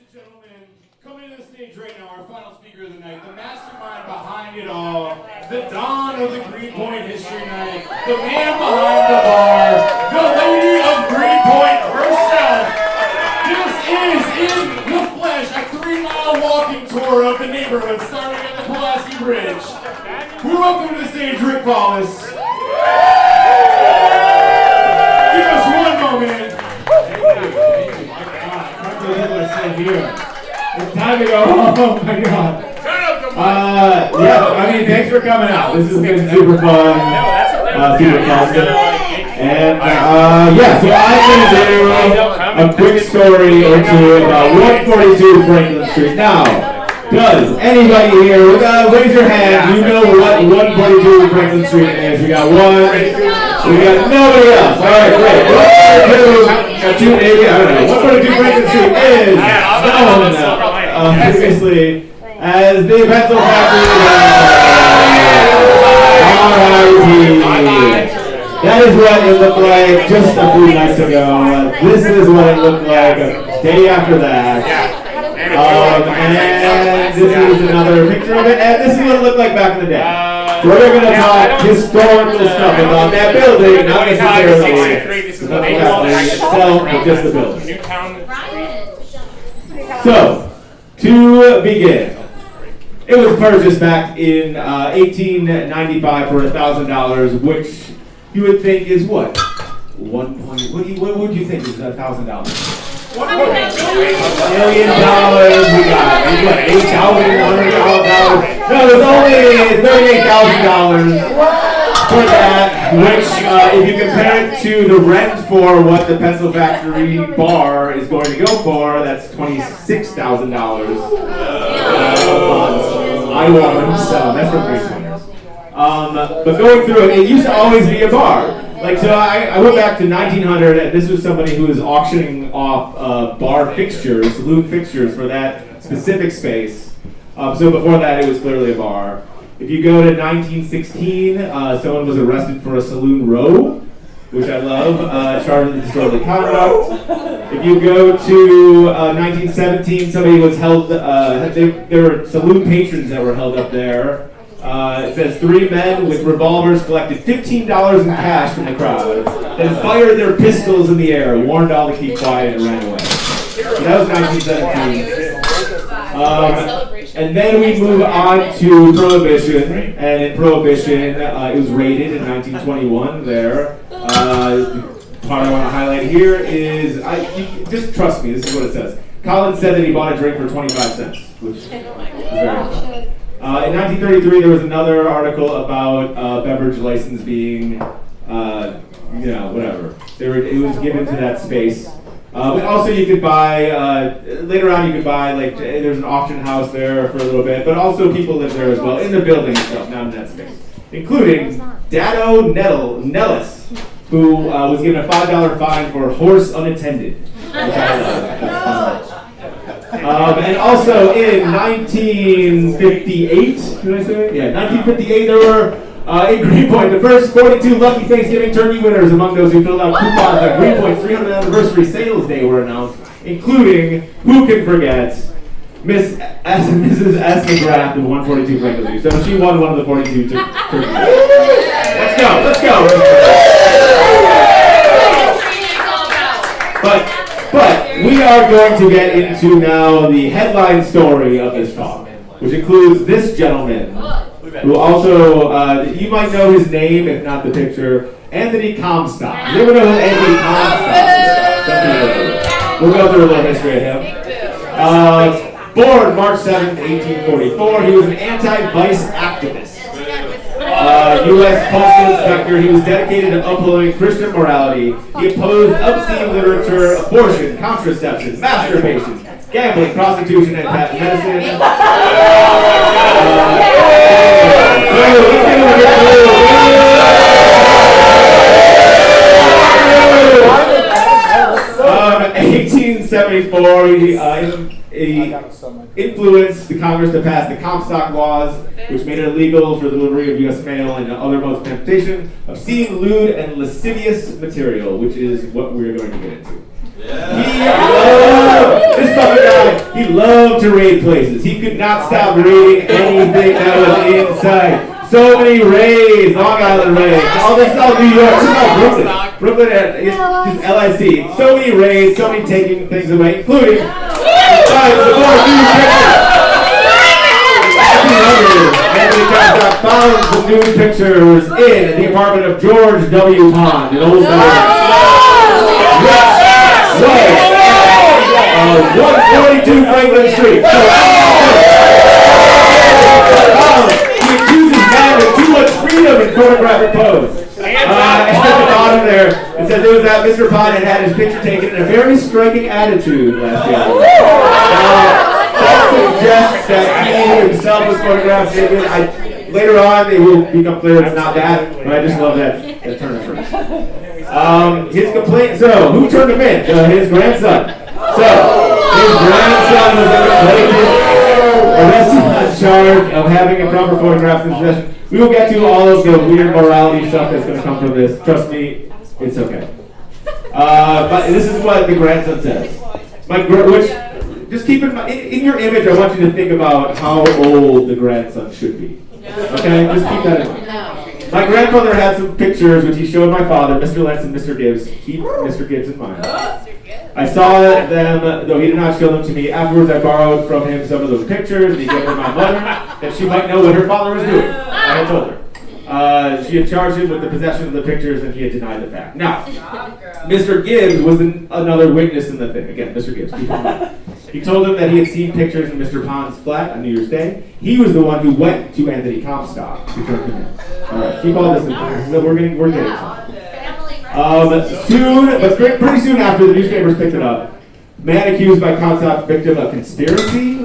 and gentlemen, coming to the stage right now, our final speaker of the night, the mastermind behind it all, the dawn of the Greenpoint History Night, the man behind the bar, the lady of Greenpoint herself. This is in the flesh, a 3-mile walking tour of the neighborhood, starting at the Pulaski Bridge. We welcome to the stage Rick Paulus. Give us one moment. People are still here. It's time to go home. Oh my god. I mean, thanks for coming out. This has been super fun. Super fun. And so I'm going to do a quick story or two about 142 Franklin Street. Now, does anybody here, raise your hand, you know what 142 Franklin Street is? We got one. We got nobody else. Alright, great. 142, maybe, I don't know. 142 Franklin Street is known, previously as the Pencil Factory. That is what it looked like just a few nights ago. This is what it looked like a day after that. And this is another picture of it, and this is what it looked like back in the day. So we're going to talk historical stuff about that building, not necessarily itself, but just the building. So, to begin, it was purchased back in 1895 for $1,000, which you would think is what? What would you think is $1,000? $1 million. We got $8,100. No, there's only $38,000 for that. Which, if you compare it to the rent for what the Pencil Factory bar is going to go for, that's $26,000 a month. I won, so that's for Greenpoint. But going through it, it used to always be a bar. So I went back to 1900, and this was somebody who was auctioning off bar fixtures, saloon fixtures for that specific space. So before that, it was clearly a bar. If you go to 1916, someone was arrested for a saloon row, which I love, charged with disorderly conduct. If you go to 1917, somebody was held, there were saloon patrons that were held up there. It says 3 men with revolvers collected $15 in cash from the crowd, then fired their pistols in the air, warned all to keep quiet, and ran away. So that was 1917. And then we move on to Prohibition, and in Prohibition, it was raided in 1921 there. Part I want to highlight here is, just trust me, this is what it says. Collins said that he bought a drink for 25 cents, which is very good. In 1933, there was another article about beverage license being, whatever. It was given to that space. But also you could buy, later on you could buy, there's an auction house there for a little bit, but also people live there as well, in the building itself, not in that space. Including Dado Nellis, who was given a $5 fine for horse unattended. Which I love. And also in 1958, did I say? Yeah, 1958 there were, in Greenpoint, the first 42 Lucky Thanksgiving turkey winners among those who filled out coupons at Greenpoint's 300th anniversary sales day were announced, including, who can forget, Mrs. S. McGrath of 142 Franklin Street. So she won one of the 42 turkeys. Let's go. But we are going to get into now the headline story of this talk, which includes this gentleman, who also, you might know his name, if not the picture, Anthony Comstock. You ever know who Anthony Comstock is? We'll go through a little history of him. Born March 7th, 1844, he was an anti-vice activist. U.S. Postal Inspector, he was dedicated to upholding Christian morality. He opposed obscene literature, abortion, contraception, masturbation, gambling, prostitution, and patent medicine. In 1874, he influenced the Congress to pass the Comstock laws, which made it illegal for the delivery of U.S. mail and other modes of transportation, obscene, lewd, and lascivious material, which is what we're going to get into. Yeah. This fucking guy, he loved to raid places. He could not stop raiding anything that was inside. So many raids, Long Island raids. All this is all New York. This is all Brooklyn. Brooklyn is LIC. So many raids, so many taking things away, including the more new pictures. Anthony Comstock found some nude pictures in the apartment of George W. Pond, an old man. 142 Franklin Street. He accuses man of too much freedom in photographic pose. At the bottom there, it says it was that Mr. Pond had his picture taken in a very striking attitude last year. That suggests that he himself was photographed naked. Later on, it will become clear it's not that, but I just love that turn of phrase. His complaint, so who turned him in? His grandson. So, his grandson was arrested on charge of having improper photographs in possession. We will get to all of the weird morality stuff that's going to come from this. Trust me, it's okay. But this is what the grandson says. Just keep in your image, I want you to think about how old the grandson should be. Okay? Just keep that in mind. My grandfather had some pictures which he showed my father, Mr. Lentz and Mr. Gibbs. Keep Mr. Gibbs in mind. I saw them, though he did not show them to me. Afterwards, I borrowed from him some of those pictures, and he gave them to my mother, that she might know what her father was doing. I had told her. She had charged him with the possession of the pictures, and he had denied the fact. Now, Mr. Gibbs was another witness in the thing. Again, Mr. Gibbs, keep in mind. He told him that he had seen pictures in Mr. Pond's flat on New Year's Day. He was the one who went to Anthony Comstock to turn him in. All right, keep all this in mind. We're getting pretty soon after the newspapers picked it up, man accused by Comstock victim of conspiracy.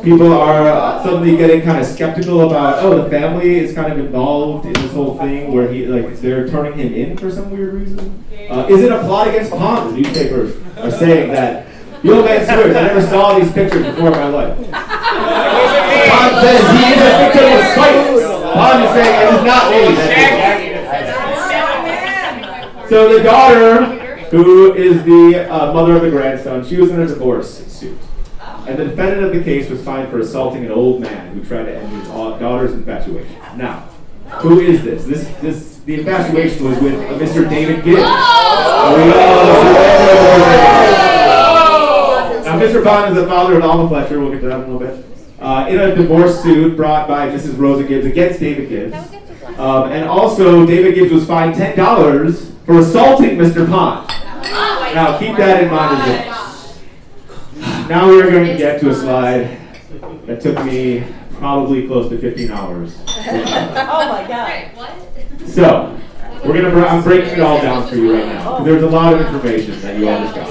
People are suddenly getting kind of skeptical about, the family is kind of involved in this whole thing where they're turning him in for some weird reason. Is it a plot against Pond? The newspapers are saying that. The old man swears, I never saw these pictures before in my life. Pond says he is a victim of spite. Pond is saying it is not me. So the daughter, who is the mother of the grandson, she was in a divorce suit. And the defendant of the case was fined for assaulting an old man who tried to end his daughter's infatuation. Now, who is this? The infatuation was with Mr. David Gibbs. Now, Mr. Pond is the father of Alma Fletcher. We'll get to that in a little bit. In a divorce suit brought by Mrs. Rosa Gibbs against David Gibbs. And also, David Gibbs was fined $10 for assaulting Mr. Pond. Now, keep that in mind as well. Now we are going to get to a slide that took me probably close to 15 hours. Oh my God. So, I'm breaking it all down for you right now, because there's a lot of information that you all just got.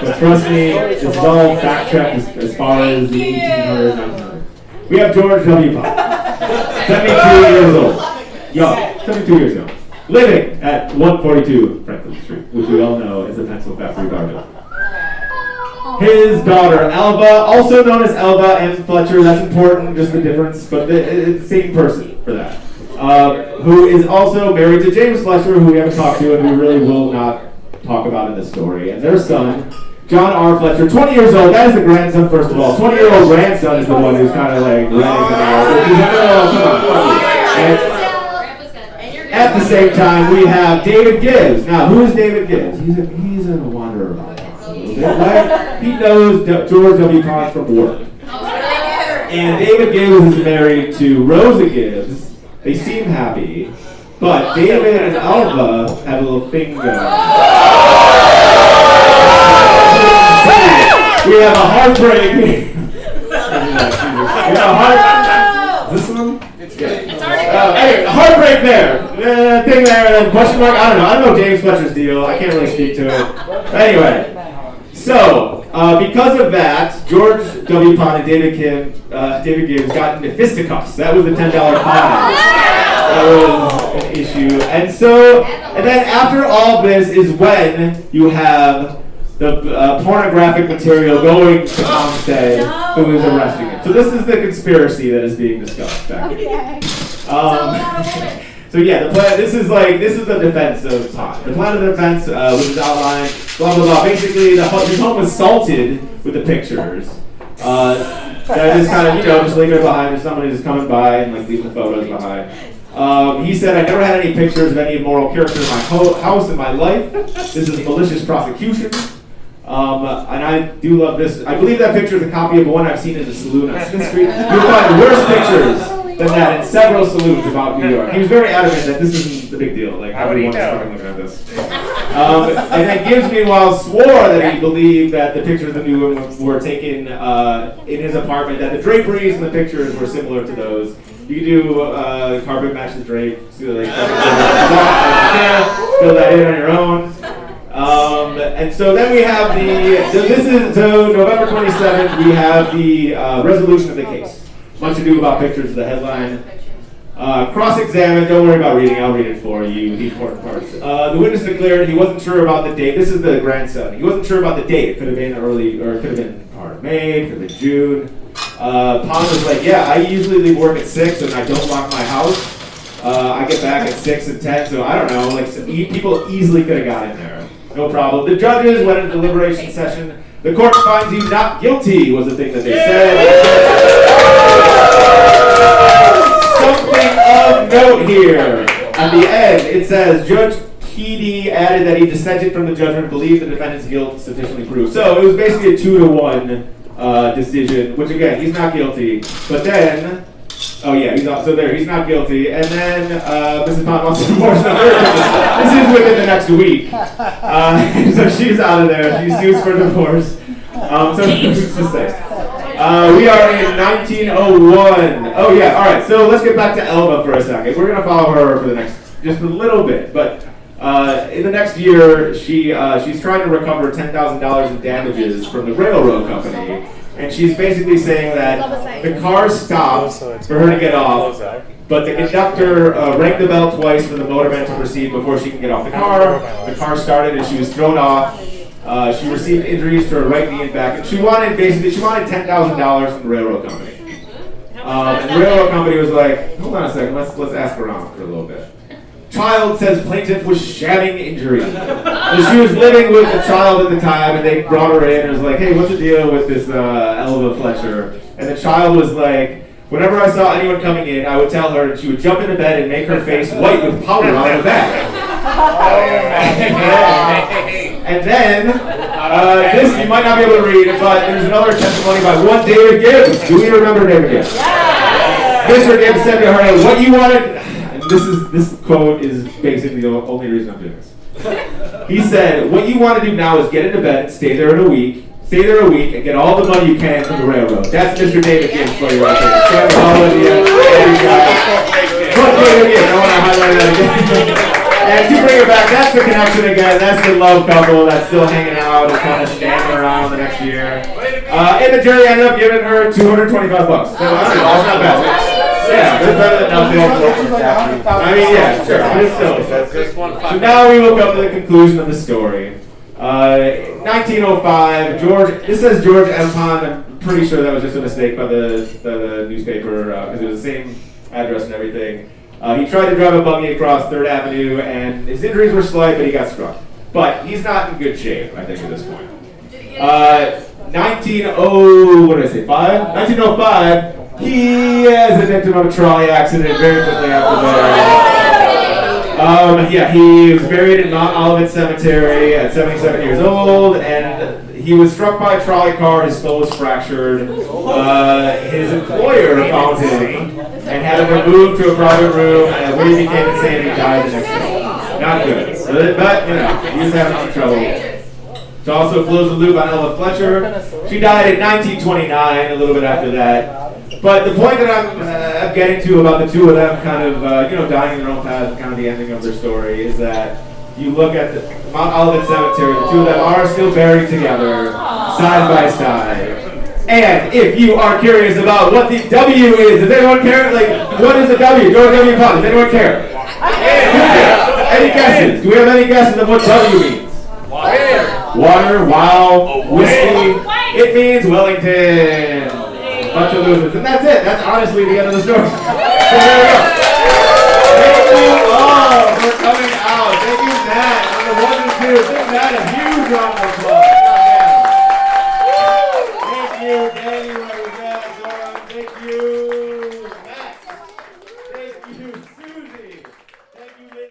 But trust me, this is all fact-checked as far as the 1800s, 1900s. We have George W. Pond, 72 years old. Young, 72 years young. Living at 142 Franklin Street, which we all know is a pencil factory bargain. His daughter, Elva, also known as Elva and Fletcher, that's important, just the difference, but it's the same person for that. Who is also married to James Fletcher, who we haven't talked to and we really will not talk about in this story. And their son, John R. Fletcher, 20 years old. That is the grandson, first of all. 20-year-old grandson is the one who's kind of like running At the same time, we have David Gibbs. Now, who is David Gibbs? He's a wanderer. He knows George W. Pond from work. And David Gibbs is married to Rosa Gibbs. They seem happy, but David and Alva have a little thing going. We have a heartbreak. This one? Anyway, heartbreak there. Thing there, and then question mark. I don't know James Fletcher's deal. I can't really speak to it. Anyway. So, because of that, George W. Pond and David Gibbs got into fisticuffs. That was the $10 fine. That was an issue. And then after all this is when you have the pornographic material going to Homestead, who is arresting him. So this is the conspiracy that is being discussed back here. So yeah, the plan. This is the defense of Pond. The plan of the defense, which is outlined, blah blah blah. Basically, his home was salted with the pictures, That is kind of, just leaving it behind if somebody is coming by and like leaving the photos behind. He said, I never had any pictures of any immoral character in my house in my life. This is malicious prosecution. And I do love this. I believe that picture is a copy of one I've seen in the saloon on Smith Street. You'll find worse pictures than that in several saloons about New York. He was very adamant that this isn't the big deal. Like, everyone's fucking looking at this. And then Gibbs, meanwhile, swore that he believed that the pictures of the new one were taken in his apartment, that the draperies in the pictures were similar to those. You can do carpet match the drape, so like, fill that in on your own. And so then we have November 27th, we have the resolution of the case. Much ado about pictures of the headline. Cross-examined, don't worry about reading, I'll read it for you, the important parts. The witness declared he wasn't sure about the date. This is the grandson. He wasn't sure about the date. It could have been early, or it could have been part of May, it could have been June. Pond was like, yeah, I usually leave work at 6 and I don't lock my house. I get back at 6 and 10, so I don't know, like people easily could have got in there. No problem. The judges went into deliberation session. The court finds you not guilty was the thing that they said. Something of note here. At the end, it says, Judge Keedy added that he dissented from the judgment, believed the defendant's guilt sufficiently proved. So it was basically a 2-1 decision, which again, he's not guilty. But then, he's not guilty. And then Mrs. Pond wants to divorce her. This is within the next week. So she's out of there. She sues for divorce. So who's to say? We are in 1901. Oh yeah, all right. So let's get back to Elva for a second. We're gonna follow her for the next, just a little bit, but in the next year, she's trying to recover $10,000 in damages from the railroad company, and she's basically saying that the car stopped for her to get off, but the conductor rang the bell twice for the motorman to proceed before she can get off the car. The car started and she was thrown off. She received injuries to her right knee and back, and she wanted $10,000 from the railroad company. And the railroad company was like, hold on a second, let's ask around for a little bit. Child says plaintiff was shamming injury. So she was living with the child at the time, and they brought her in and was like, hey, what's the deal with this Elva Fletcher? And the child was like, whenever I saw anyone coming in, I would tell her, and she would jump into bed and make her face white with powder on her back. And then, this you might not be able to read, but there's another testimony by one David Gibbs. Do we remember David Gibbs? Mr. Gibbs said to her, what you wanted, and this quote is basically the only reason I'm doing this. He said, what you want to do now is get into bed and stay there a week, and get all the money you can from the railroad. That's Mr. David Gibbs for you right there. Stand all of you. But David Gibbs, I want to highlight that again. And to bring it back, that's the connection again. That's the love couple that's still hanging out and kind of standing around the next year. And the jury ended up giving her $225. So that's not bad. Yeah, that's better than nothing. I mean, yeah, sure. But it's still. So now we will come to the conclusion of the story. 1905, this says George M. Pond. I'm pretty sure that was just a mistake by the newspaper because it was the same address and everything. He tried to drive a buggy across 3rd Avenue, and his injuries were slight, but he got struck. But he's not in good shape, I think, at this point. 1905, he is a victim of a trolley accident very quickly after that. He was buried in Mount Olivet Cemetery at 77 years old, and he was struck by a trolley car, his skull was fractured. His employer found him and had him removed to a private room, and when he became insane, he died the next day. Not good. But, he was having some trouble. To also close the loop on Elva Fletcher, she died in 1929, a little bit after that. But the point that I'm getting to about the two of them kind of, dying in their own paths and kind of the ending of their story is that you look at the Mount Olivet Cemetery, the two of them are still buried together, side by side. And if you are curious about what the W is, does anyone care? Like, what is the W? Go to W Pod. Does anyone care? Any guesses? Do we have any guesses of what W means? Water, wow, whiskey. It means Wellington. Bunch of losers. And that's it. That's honestly the end of the story. So there we go. Thank you all for coming out. Thank you, Matt. On the 1 and 2. Give Matt a huge round of applause. Thank you. Danny, Zora. Thank you, Matt. Thank you, Susan.